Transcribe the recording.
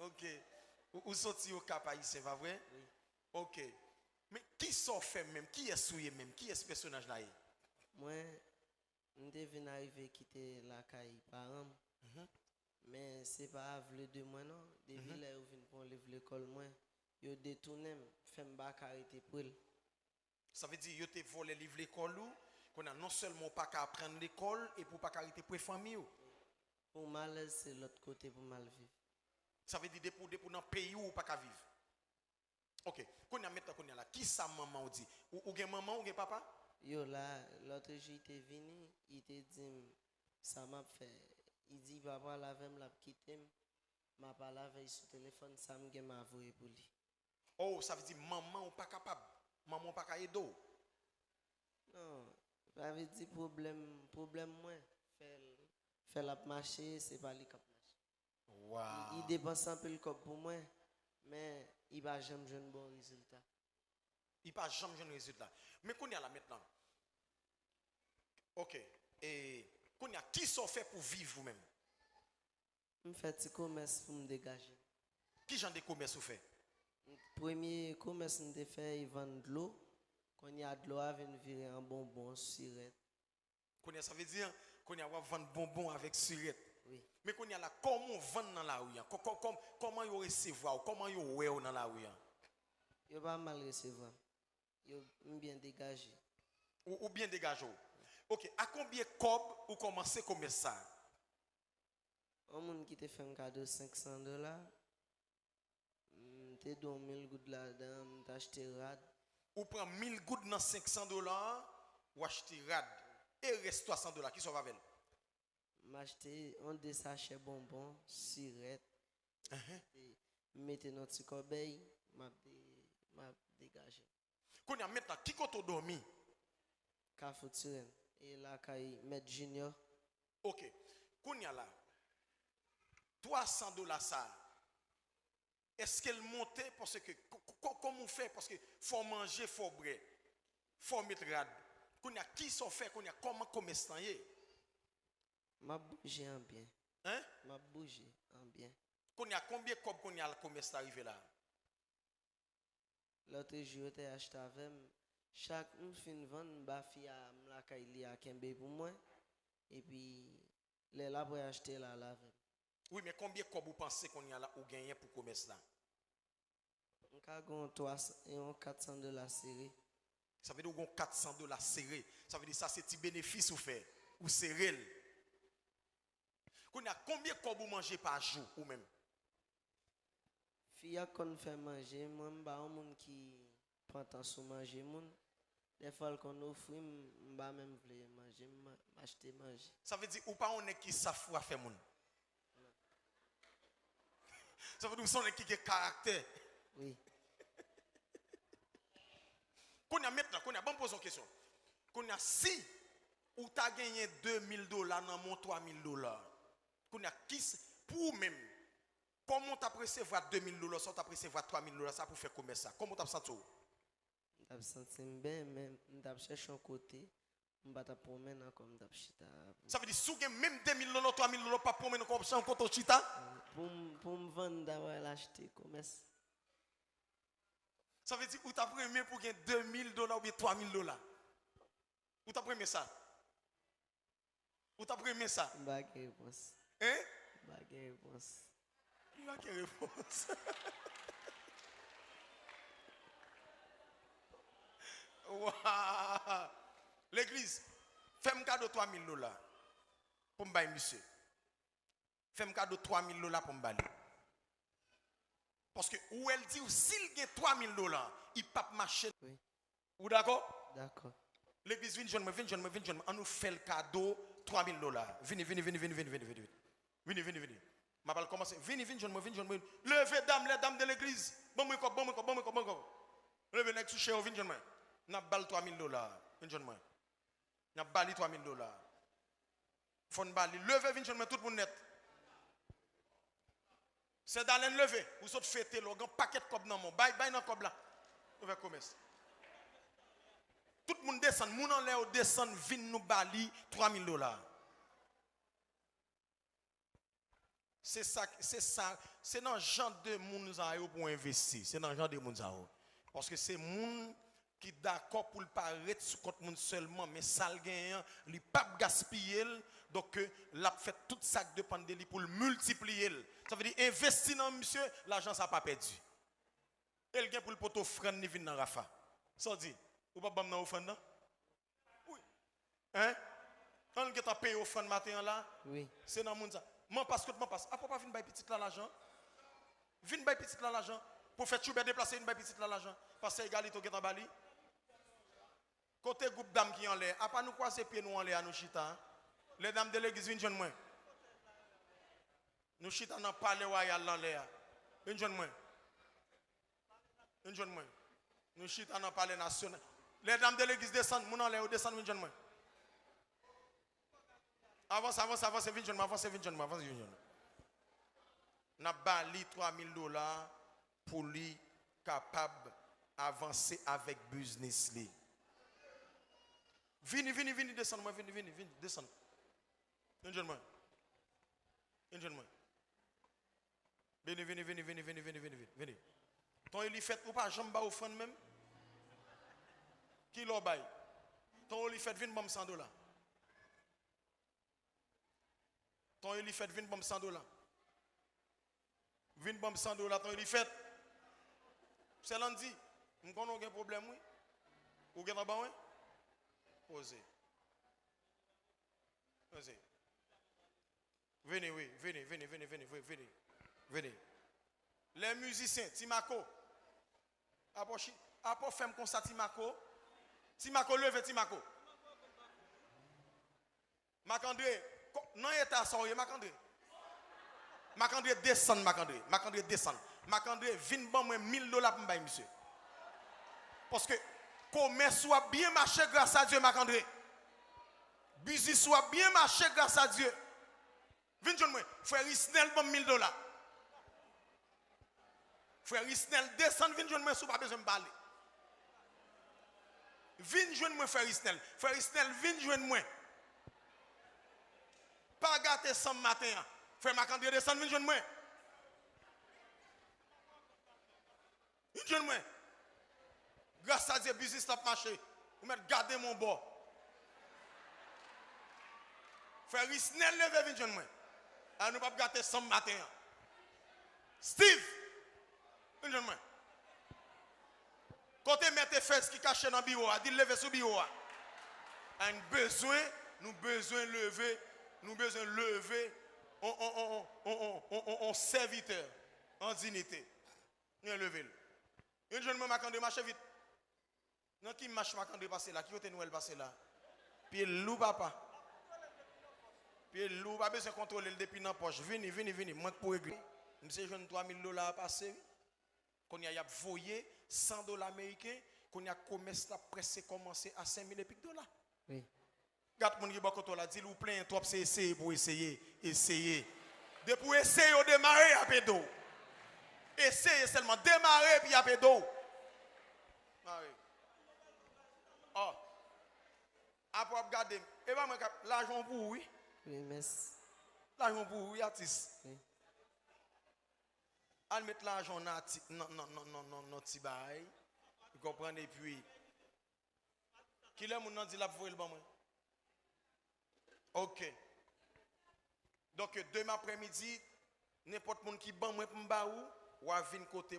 OK. Ou sorti au Cap Haïtien, pas vrai? Oui. OK. Mais qui sont fait même? Qui est souillé même? Qui est ce personnage là? Moi, je venu arriver quitter la caille parents. Mais c'est pas vle de moi non. Depuis là où vinn pour l'école moi, yo détourné fait m'ba arrêter pour elle. Ça veut dire yo te volé livre l'école ou qu'on a non seulement pas qu'à apprendre l'école et pour pas arrêter pour famille ou. Pour mal c'est l'autre côté pour mal vivre. Ça veut dire pour dans pays ou pas qu'à vivre. OK. Qu'on a maintenant qu'on a là qui ça maman ou dit ou gen maman ou gen papa? Yo là l'autre jour il était venu, il te dit ça m'a fait. Il dit papa la veille m'a quitté, m'a pas la veille sur téléphone ça me m'a avoué pour lui. Oh, ça veut dire maman ou pas capable. Maman ou pas capable aider. Non, ça veut dire problème moi fait la marcher, c'est pas lui qui marche. Wow. Il dépense un peu le corps pour moi, mais il va jamais jouer un bon résultat. Il pas jamais jeune résultat. Mais qu'on y a là maintenant. OK. Et qu'on y a qui sont fait pour vivre vous-même? Je fais petit commerce pour me dégager. Qui genre de commerce vous fait? Premier commerce que je fais, il vend de l'eau. Quand il y a de l'eau, il vient virer un bonbon, sirette. Qu'on y a ça veut dire qu'on y a vendre bonbons avec surette. Oui. Mais qu'on y a là comment on vend dans la rue? Comment vous recevoir? Comment vous ouais dans la rue? Il va mal recevoir. Il bien dégagé. Ou bien dégagé. OK, à combien de cob ou commencez comme ça? Un monde qui te fait un cadeau de $500, tu donnes 1000 gouttes là-dedans, tu achètes rad. Ou prend 1000 gouttes dans $500 ou acheter rad. Et reste $300 qui sont avec. M'acheter un des sachets bonbons, sirette. Mettez notre corbeille, m'a dégagé. Qu'on y a maintenant qui compte dormi? Cafouturen. Et là, quand il met Junior. OK. Qu'on y a là $300 ça. Est-ce qu'elle monte parce que comment on fait parce que faut manger, faut boire, faut mettre rad. Qu'on y a qui sont fait qu'on y a comment commerçant y? M'a bougé en bien. Hein? M'a bougé en bien. Qu'on y a combien de qu'on y a le commerce arrivé là? L'autre jour, j'ai acheté avec chaque fin vendre ba fi à la kaili à Kembe pour moi et puis les là pour acheter la lave. Oui, mais combien de vous pensez qu'on y a là ou gagner pour commerce là? On a gon 300 et on $400 serré. Ça veut dire qu'on $400 serré. Ça veut dire ça c'est petit bénéfice ou fait ou serré. Qu'on a combien de vous mangez par jour ou même? Fia qu'on fait manger, moi m'ba un monde qui prend temps sur manger moun. Des fois qu'on offre, m'ba même vle manger, m'acheter manger. Ça veut dire ou pas on est qui savent à faire moun. Ça veut dire qu'on est qui a caractère. Oui. Qu'on a maintenant, qu'on a bon pose une question. Qu'on a si ou t'as gagné $2000 dans mon $3000. Qu'on a qui pour même comment t'as recevoir $2000 ça t'as recevoir $3000 ça pour faire commerce ça. Comment t'as senti? M't'a senti bien mais m't'a cherché un côté, m'ba ta promène comme t'as chita. Ça veut dire si vous même $2000 $3000 pas promener comme ça en compte chita. Pour me vendre d'avoir l'acheter commerce. Ça veut dire ou t'as premier pour gagner $2000 ou bien $3000. Ou t'as premier ça? Ou t'as premier ça? Bague réponse. Hein? Bague réponse. Il va quelle réponse? Wow. L'église, fais-moi cadeau $3000 pour me bailler monsieur. Fais-moi cadeau $3000 pour me bailler. Parce que où elle dit s'il gagne $3000, il ne peut pas marcher. Oui. Vous d'accord? D'accord. L'église vient jeune, on nous fait le cadeau $3000. Venez. Ma balle commence. Venez, jeune. Levez les dames de l'église. Bon. Levez les sous chez jeune. N'a balle $3000. Jeune. N'a balle $3000. Faut une balle. Levez, jeune, tout le monde net. C'est dans l'enlever. Vous autres fêtez le paquet de cob dans mon. Bye dans cob là. Vous faites commerce. Tout le monde descend. Moun en l'air descend. Vin nous bali $3000. c'est ça, c'est dans le genre de monde pour investir. C'est dans le genre de monde. Parce que c'est monde qui d'accord pour le paraître sur compte monde seulement, mais ça le gagne, il pas gaspiller, donc l'a fait tout ça dépend de lui pour le multiplier. Ça veut dire investir dans monsieur, l'argent ça pas perdu. Et le gain pour le poteau offrande ni vinn dans Rafa. Ça dit, ou pas bam dans offrande non? Oui. Hein? On qui t'a payé offrande matin là? Oui. C'est dans monde ça. Moi parce que moi passe. Ah papa vinn bay petit là l'argent. Vinn bay petit là l'argent pour faire Choubert déplacer une bay petit là l'argent parce que égalito qui est en Bali. Côté groupe dames qui en l'air, à pas nous croiser pieds nous en l'air à nous chita. Hein? Les dames de l'église viennent joindre moi. Nous chita dans palais royal dans l'air. Viennent joindre moi. Viennent joindre moi. Nous chita dans palais national. Les dames de l'église descendent, mon en l'air ou descendent viennent joindre moi. Avance, viennent joindre moi, avance, viennent joindre moi, avance, viennent joindre moi. N'a bali $3,000 pour lui capable d'avancer avec business li. Vini, descend moi, vini, descend. Viens jeune moi. Vini. Ton il fait ou pas jambe au front même. Qui l'en bail. Ton il fait vinn bam $100. Ton il fait vinn bam $100. Vinn bam $100 ton il fait. C'est lundi. Nous connaissons aucun problème oui. Ou gen en bas oui. Posez. Venez. Les musiciens, Timako. Après faire comme ça, Timako. Timako, levez Timako. Macandré, non, il est à sortir, Macandré. Macandré descend, Macandré descend. Macandré, vin bon moi $1,000 pour me monsieur. Parce que commerce soit bien marché grâce à Dieu, Macandré. Business soit bien marché grâce à Dieu. Viens moi, frère Isnel bon $1,000. Frère Isnel descend, viens moi, sous pas besoin de parler. Viens joindre moi, frère Isnel. Frère Isnel, viens joindre moi. Pas gâter ça matin. Frère Macandré descend, viens joindre moi. Viens joindre moi. Grâce à Dieu, business n'a marché. Vous mettez garder mon bord. Frère Isnel, levez, viens joindre moi. Alors nous ne pouvons pas gâter ça matin. Steve, viens joindre moi. Côté mettre fesses qui cachent dans le bureau, dit lever sous le bureau. Nous besoin lever on serviteur en dignité. Nous lever. Une jeune femme Macandré marche vite. Non qui marche Macandré passer là, qui côté nous elle passer là. Puis loup papa. Puis loup pas besoin contrôler depuis dans poche. Vini, moi pour régler. Monsieur jeune $3,000 à passer. Qu'on y a voyé $100 américains, qu'on y a commerce la presse commencé à $5,000 et piques. Oui. Gâte mon qui bakoto la dit ou plein trop c'est essayer pour essayer. De pour essayer au démarrer à pédo. Essayez seulement démarrer puis à pédo. Oh. Après regarder, et va moi l'argent pour oui. Oui, merci. L'argent pour oui artiste. Oui. Al mettre l'argent non petit bail. Vous comprenez et puis qui le moun nan dit la pour le bon moi. OK. Donc demain après-midi n'importe monde qui ban moi pour m'ba ou venir côté